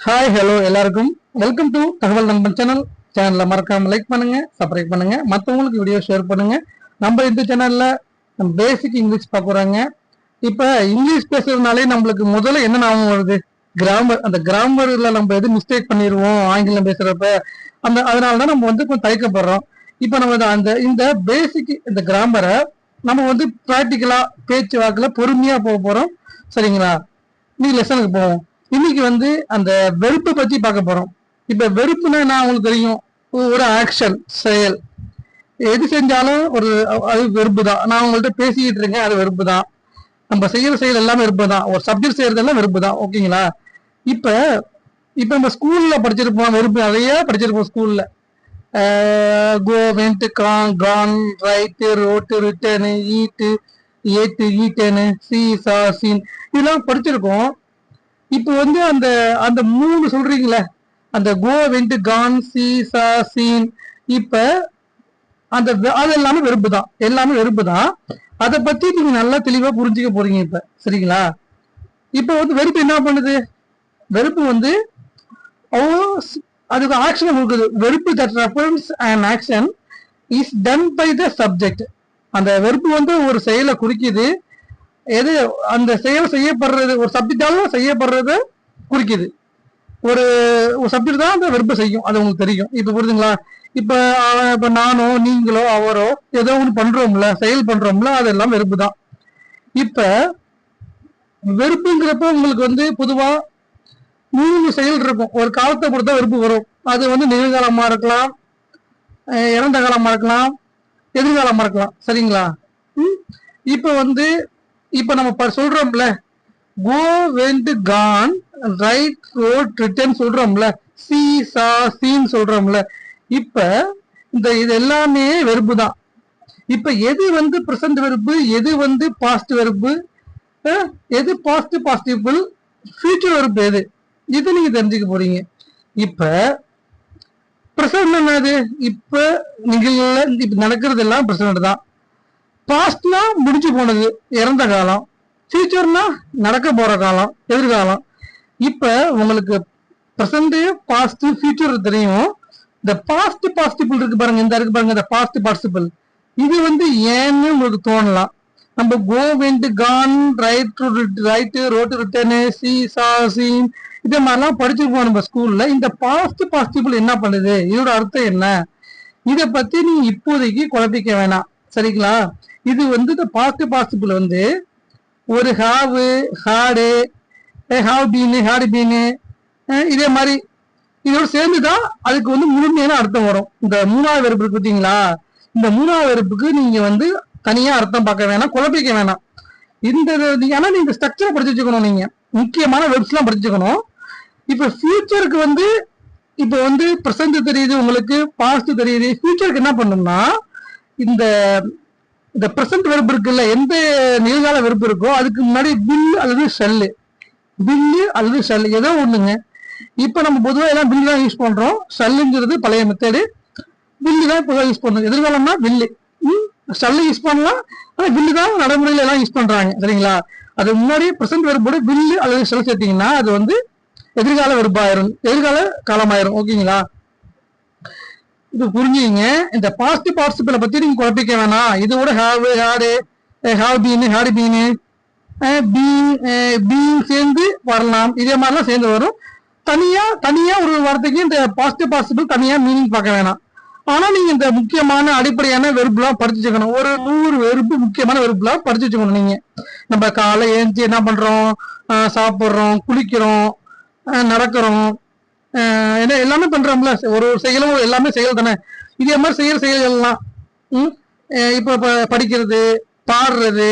Hi hello எல்லாருக்கும் welcome to தகவல் நண்பன் சேனல்ல மறக்காம லைக் பண்ணுங்க, சப்ஸ்கிரைப் பண்ணுங்க, மற்றவங்களுக்கு வீடியோ ஷேர் பண்ணுங்க. நம்ம இந்த சேனல்ல நம்ம பேசிக் இங்கிலீஷ் பார்க்குறாங்க. இப்ப இங்கிலீஷ் பேசுறதுனாலே நம்மளுக்கு முதல்ல என்ன ஞாபகம் வருது? கிராமர். அந்த கிராமர்ல நம்ம எது மிஸ்டேக் பண்ணிடுவோம் ஆங்கிலம் பேசுறப்ப, அதனாலதான் நம்ம கொஞ்சம் தயக்கப்படுறோம். இப்ப நம்ம இந்த பேசிக் இந்த கிராமரை நம்ம பிராக்டிக்கலா பேச்சு வாக்குல பொறுமையா போக போறோம். சரிங்களா? நீ லெசனுக்கு போவோம். இன்னைக்கு அந்த வெறுப்பை பத்தி பார்க்க போறோம். இப்ப வெறுப்புன்னா என்ன உங்களுக்கு தெரியும்? ஒரு ஆக்ஷன், செயல். எது செஞ்சாலும் அது வெறுப்பு தான். நான் உங்கள்கிட்ட பேசிக்கிட்டு இருக்கேன், அது வெறுப்பு தான். நம்ம செய்யற செயல் எல்லாமே வெறுப்பு தான். ஒரு சப்ஜெக்ட் செய்யறதெல்லாம் வெறுப்பு தான். ஓகேங்களா? இப்ப இப்ப நம்ம ஸ்கூல்ல படிச்சிருப்போம், வெறுப்பு நிறைய படிச்சிருப்போம் ஸ்கூல்ல. Go, went, gone, gone, write, wrote, written, eat, ate, ஈட்டனு, C, saw, scene, இதெல்லாம் படிச்சிருக்கோம். இப்ப அந்த அந்த மூணு சொல்றீங்களே, அந்த go, went, Khan, C, saw, scene, இப்ப அந்த அது எல்லாமே வெறுப்பு தான். எல்லாமே வெறுப்பு தான். அதை பத்தி நீங்க நல்லா தெளிவா புரிஞ்சுக்க போறீங்க இப்ப. சரிங்களா? இப்ப வெறுப்பு என்ன பண்ணுது? வெறுப்பு அதுக்கு ஆக்ஷன் கொடுக்குது. வெறுப்பு that reference and action is done by the subject. அந்த வெறுப்பு ஒரு செயலை குறிக்குது. எது அந்த செயல் செய்யப்படுறது, ஒரு சப்ஜெக்டால செய்யப்படுறது குறிக்குது. ஒரு சப்ஜெக்ட் தான் அந்த வெறுப்பை செய்யும். அது உங்களுக்கு தெரியும். இப்ப புரியுதுங்களா? இப்ப நானோ, நீங்களோ, அவரோ ஏதோ ஒன்று பண்றோம்ல, செயல் பண்றோம்ல, அதெல்லாம் வெறுப்பு தான். இப்ப வெறுப்புங்கிறப்ப உங்களுக்கு பொதுவா 3 செயல் இருக்கும். ஒரு காலத்தை பொறுத்த வெறுப்பு வரும். அது நிகழ்காலமா இருக்கலாம், இறந்த காலமா இருக்கலாம், எதிர்காலமா இருக்கலாம். சரிங்களா? இப்ப இப்ப நம்ம சொல்றோம்ல, go, went, gone, write, wrote, written சொல்றோம்ல, சி, சா, சீன் சொல்றோம்ல. இப்ப இது எல்லாமே வெறுப்பு தான். இப்ப எது பிரசன்ட் வெறுப்பு, எது பாஸ்ட் வெறுப்பு, எது பாஸ்ட் பாசிட்டிவ், ஃபியூச்சர் வெறுப்பு எது, இது நீங்க தெரிஞ்சுக்க போறீங்க. இப்ப பிரசன்ட் என்னது? இப்ப இப்ப நடக்கிறது எல்லாம் பிரசன்ட் தான். பாஸ்ட்னா முடிஞ்சு போனது, இறந்த காலம். ஃபியூச்சர்னா நடக்க போற காலம், எதிர்காலம். இப்ப உங்களுக்கு பிரசன்ட், பாஸ்ட், ஃபியூச்சர் தெரியும். இந்த பாஸ்ட் பார்ட்டிசிபிள் இருக்கு பாருங்க, இந்த இருக்கு பாருங்க, இந்த பாஸ்ட் பார்ட்டிசிபிள். இது ஏன்னு உங்களுக்கு தோணலாம். நம்ம go, went, gone, write, wrote, written, see, saw, seen, இதே மாதிரிலாம் படிச்சிருப்போம் நம்ம ஸ்கூல்ல. இந்த பாஸ்ட் பார்ட்டிசிபிள் என்ன பண்ணுது, இதோட அர்த்தம் என்ன, இதை பத்தி நீங்க இப்போதைக்கு குழப்பிக்க வேணாம். சரிங்களா? இது இந்த பாஸ்ட் பார்ட்டிசிபிள் ஒரு have, had, have been, had bean, இதே மாதிரி இதோட சேர்ந்துதான் அதுக்கு முழுமையான அர்த்தம் வரும். இந்த மூணாவது வெறுப்பு இருக்கு பார்த்தீங்களா? இந்த மூணாவது வெறுப்புக்கு நீங்க தனியா அர்த்தம் பார்க்க வேணாம், குழப்பிக்க வேணாம். ஆனா நீங்க ஸ்ட்ரக்சரை படிச்சு வச்சுக்கணும். நீங்க முக்கியமான வெர்ப்ஸ் எல்லாம் படிச்சுக்கணும். இப்ப ஃபியூச்சருக்கு இப்ப பிரசன்ட் தெரியுது உங்களுக்கு, பாஸ்ட் தெரியுது. ஃபியூச்சருக்கு என்ன பண்ணணும்னா, இந்த இந்த பிரசன்ட் வெறுப்பு இருக்குல்ல, எந்த நிகழ்கால வெறுப்பு இருக்கோ அதுக்கு முன்னாடி வில் அல்லது ஷெல்லு, பில்லு அல்லது ஷெல் ஏதோ ஒண்ணுங்க. இப்ப நம்ம பொதுவாக எல்லாம் பில்லு தான் யூஸ் பண்றோம். ஷெல்லுங்கிறது பழைய மெத்தடு, பில்லு தான் பொதுவாக யூஸ் பண்றோம். எதிர்காலம்னா வில்லு, ஷெல்லு யூஸ் பண்ணலாம். ஆனா வில்லு தான் நடைமுறையில எல்லாம் யூஸ் பண்றாங்க. சரிங்களா? அது முன்னாடி பிரசன்ட் வெறுப்போட வில்லு அல்லது ஷெல் சேர்த்தீங்கன்னா அது எதிர்கால வெறுப்பாயிரும், எதிர்கால காலமாயிரும். ஓகேங்களா? இது புரிஞ்சுங்க. இந்த பாஸ்ட் பார்ட்டிசிபிளை பத்தி நீங்க குழப்பிக்க வேணாம். இதோட have, had, have been, had been, been சேர்ந்து வரலாம். இதே மாதிரிலாம் சேர்ந்து வரும். தனியா ஒரு வார்த்தைக்கு இந்த பாஸ்ட் பார்ட்டிசிபிள் தனியா மீனிங் பார்க்க வேணாம். ஆனா நீங்க இந்த முக்கியமான அடிப்படையான வெறுப்புலாம் படிச்சு வச்சுக்கணும். ஒரு 100 வெறுப்பு, முக்கியமான வெறுப்புலாம் படிச்சு வச்சுக்கணும். நீங்க நம்ம காலை ஏஞ்சி என்ன பண்றோம், சாப்பிட்றோம், குளிக்கிறோம், நடக்கிறோம், எல்லாமே பண்றோம்ல. ஒரு செயலும் எல்லாமே செயல் தானே. இதே மாதிரி செய்யற செயல்கள் எல்லாம் இப்ப படிக்கிறது, பாடுறது,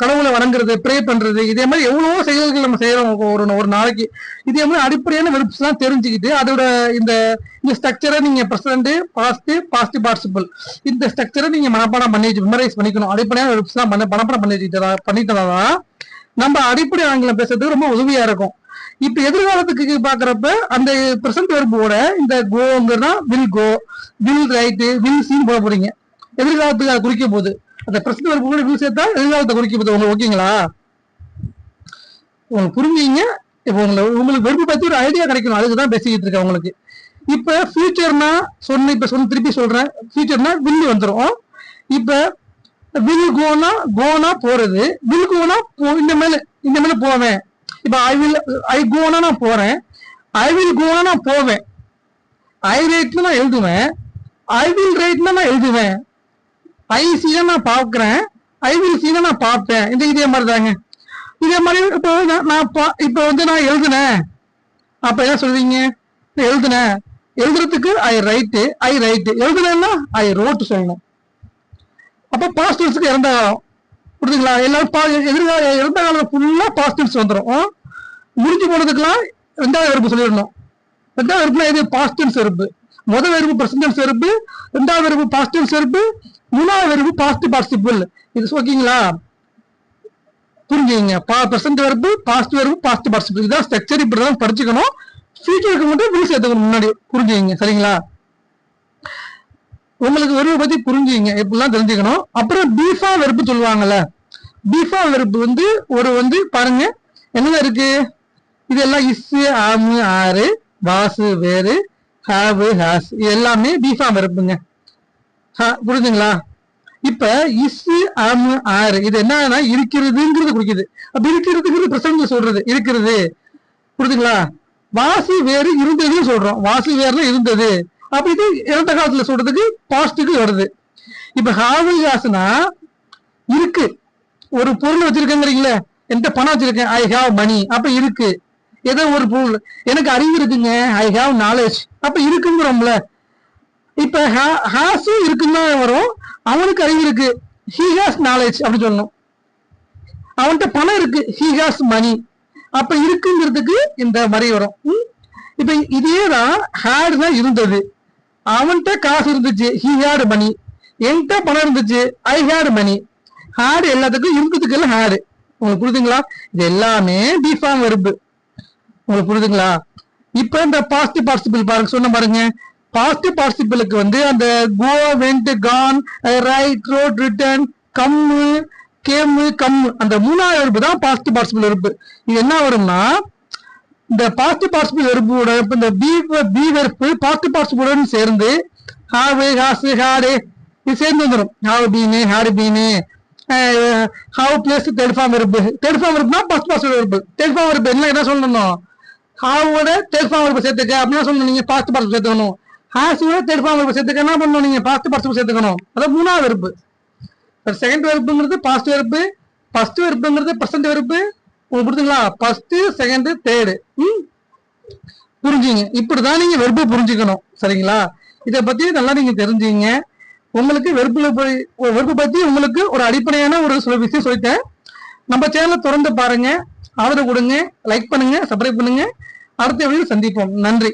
கடவுளை வணங்குறது, ப்ரே பண்றது, இதே மாதிரி எவ்வளவோ செயல்கள் நம்ம செய்யறோம் ஒரு நாளைக்கு. இதே மாதிரி அடிப்படையான வெறுப்ஸ் எல்லாம் தெரிஞ்சுக்கிட்டு அதோட இந்த ஸ்ட்ரக்சரை நீங்க பிரசன்ட், பாஸ்ட், பாஸ்ட் பார்ட்டிசிபிள், இந்த ஸ்ட்ரக்சரை நீங்க மனப்பாடம் பண்ணி மெமரைஸ் பண்ணிக்கணும். அடிப்படையான வெறுப்ஸ் எல்லாம் மனப்பாடம் பண்ணிட்டதான் நம்ம அடிப்படை ஆங்கிலம் பேசுறதுக்கு ரொம்ப உதவியா இருக்கும். இப்ப எதிர்காலத்துக்கு பாக்குறப்ப அந்த பிரசன்ட் வெர்போட இந்த கோங்கிறதா will go, will write, will seen போட போறீங்க. எதிர்காலத்துக்கு அதை குறிக்க போகுது. அந்த பிரசன்ட் வெர்போட வில் சேர்த்தா எதிர்காலத்தை குறிக்க போகுது. உங்களுக்கு ஓகேங்களா? உங்களுக்கு புரிஞ்சீங்க? இப்போ உங்களுக்கு வெறுப்பு பத்தி ஒரு ஐடியா கிடைக்கணும், அதுக்குதான் பேசிக்கிட்டு இருக்கேன் உங்களுக்கு. இப்ப ஃபியூச்சர்னா சொன்ன திருப்பி சொல்றேன், ஃபியூச்சர்னா வில் வந்துடும். இப்ப வில் கோனா போறது, வில் கோனா இந்த மேல போவேன். இப்ப ஐ கோனா நான் போறேன், ஐ வில் கோனா நான் போவேன், ஐ ரைட்ல நான் எழுதுவேன், ஐ வில் ரைட்னா நான் எழுதுவேன், ஐ சீனா நான் பாக்குறேன், ஐ வில் சீனா நான் பார்ப்பேன். இதே மாதிரி தாங்க. இதே மாதிரி இப்ப நான் எழுதுனேன், அப்ப என்ன சொல்றீங்க? எழுதுனேன், எழுதுறதுக்கு ஐ ரைட்டு, எழுதுனேன்னா ஐ ரோட் சொல்லணும். அப்ப பாஸ்ட் டென்ஸ்க்கு இறந்த காலம், புரியுதுங்களா? எல்லாரும் இறந்த காலம் ஃபுல்லா பாஸ்ட் டென்ஸ் வந்துடும். முடிஞ்சு போனதுக்கெல்லாம் ரெண்டாவது வெறுப்பு சொல்லிடணும். ரெண்டாவது வெறுப்புனா எது? பாஸ்ட் டென்ஸ் வெறுப்பு. முதல் வெறுப்பு பிரசன்ட் டென்ஸ் வெறுப்பு, ரெண்டாவது வெறுப்பு பாஸ்ட் டென்ஸ் வெறுப்பு, மூணாவது வெறுப்பு பாஸ்ட் பார்ட்டிசிபிள். இது ஓகேங்களா? புரிஞ்சுங்க. பிரசன்ட் வெறுப்பு, பாஸ்ட் வெறுப்பு, பாஸ்ட் பார்ட்டிசிபிள், இதுதான் ஸ்ட்ரக்சர். இப்படிதான் படிச்சுக்கணும். ஃபியூச்சருக்கு மட்டும் வில் சேர்த்துக்கணும் முன்னாடி. புரிஞ்சுங்க, சரிங்களா? உங்களுக்கு வெறுப்பை பத்தி புரிஞ்சுங்க, எப்படிலாம் தெரிஞ்சுக்கணும். அப்புறம் பீஃபா வெறுப்பு சொல்லுவாங்கல்ல, பீஃபா வெறுப்பு பாருங்க என்னதான் இருக்கு. இதெல்லாம் இஸ், ஆமு, ஆறு, வாசு, வேறு, ஹாவு, ஹாஸ், இது எல்லாமே பீஃபா வெறுப்புங்க. புரியுதுங்களா? இப்ப இஸ், ஆமு, ஆறு இது என்னன்னா இருக்கிறதுங்கிறது குறிக்குது. அப்ப இருக்கிறதுங்கிறது பிரசன்ட் சொல்றது, இருக்கிறது. புரியுதுங்களா? வாசி வேறு இருந்ததுன்னு சொல்றோம், வாசி வேறு இருந்தது. அப்ப இது இறந்த காலத்துல சொல்றதுக்கு பாஸ்டுக்கு வருது. இப்ப ஹாவு ஹாஸ்னா இருக்கு, ஒரு பொருள் வச்சிருக்கேங்கிறீங்களே, என்கிட்ட பணம் வச்சிருக்கேன், ஐ ஹாவ் மணி, அப்ப இருக்கு. ஏதோ ஒரு பொருள், எனக்கு அறிவு இருக்குங்க, ஐ ஹாவ் நாலேஜ், அப்ப இருக்குங்கிறோம்ல. இப்ப ஹாஸும் இருக்குன்னு வரும், அவனுக்கு அறிவு இருக்கு, ஹி ஹாஸ் நாலேஜ் அப்படி சொல்லணும். அவன்கிட்ட பணம் இருக்கு, ஹி ஹாஸ் மணி, அப்ப இருக்குங்கிறதுக்கு இந்த மாதிரி வரும். இப்ப இதேதான் ஹேட் தான் இருந்தது, அவன்கிட்ட காசு இருந்துச்சு, ஹி ஹேட் மணி, என்கிட்ட பணம் இருந்துச்சு, ஐ ஹேட் மணி. ஹேட் எல்லாத்துக்கும் இருந்ததுக்கு எல்லாம் ஹேடு. உங்களுக்கு புரியுதுங்களா? இது எல்லாமே டிஃபார்ம் வெர்பு. உங்களுக்கு புரியுதுங்களா? இப்ப இந்த பாசிட்டிவ் பார்ட்டிசிபிள் பாருங்க, சொன்ன பாருங்க. பாசிட்டிவ் பார்ட்டிசிபிளுக்கு அந்த go, went, gone, write, wrote, written, come, came, come, அந்த மூணாவது வெர்பு தான் பாசிட்டிவ் பார்ட்டிசிபிள் வெர்பு. இது என்ன வரும்னா, இந்த பாசிட்டிவ் பார்ட்டிசிபிள் வெர்போட இந்த பி வெர்பு பாசிட்டிவ் பார்ட்டிசிபிளுடன் சேர்ந்து ஹாவு, ஹாஸ், ஹாடு இது சேர்ந்து வந்துடும். Have been, had been, have plus third form verb. Third form வெர்புனா first participle verb. Third form verb என்ன சொல்லணும்? ஹாவோட தேர்ட் ஃபார்ம் வெர்பு சேர்த்துக்க அப்படின்னா சொல்லணும், நீங்க பாசிட்டிவ் பார்ட்டிசிபிள் சேர்த்துக்கணும். ஹாஸோட தேர்ட் ஃபார்ம் வெர்பு சேர்த்துக்க என்ன பண்ணணும்? நீங்க பாசிட்டிவ் பார்ட்டிசிபிள் சேர்த்துக்கணும். அதான் மூணாவது வெர்பு. செகண்ட் வெர்புங்கிறது பாஸ்ட் வெர்பு, ஃபர்ஸ்ட் வெர்புங்கிறது பிரசன்ட் வெர்பு. உங்களுக்கு புரிஞ்சுங்களா? First, second, third. புரிஞ்சுங்க. இப்படிதான் நீங்க வெர்பு புரிஞ்சுக்கணும், சரிங்களா? இதை பத்தி நல்லா நீங்க தெரிஞ்சுங்க. உங்களுக்கு வெர்பு பத்தி உங்களுக்கு ஒரு அடிப்படையான ஒரு சில விஷயம் சொல்லிட்டேன். நம்ம சேனலை தொடர்ந்து பாருங்க, ஆதரவு கொடுங்க, லைக் பண்ணுங்க, சப்ஸ்கிரைப் பண்ணுங்க. அடுத்த வீடியோவில் சந்திப்போம். நன்றி.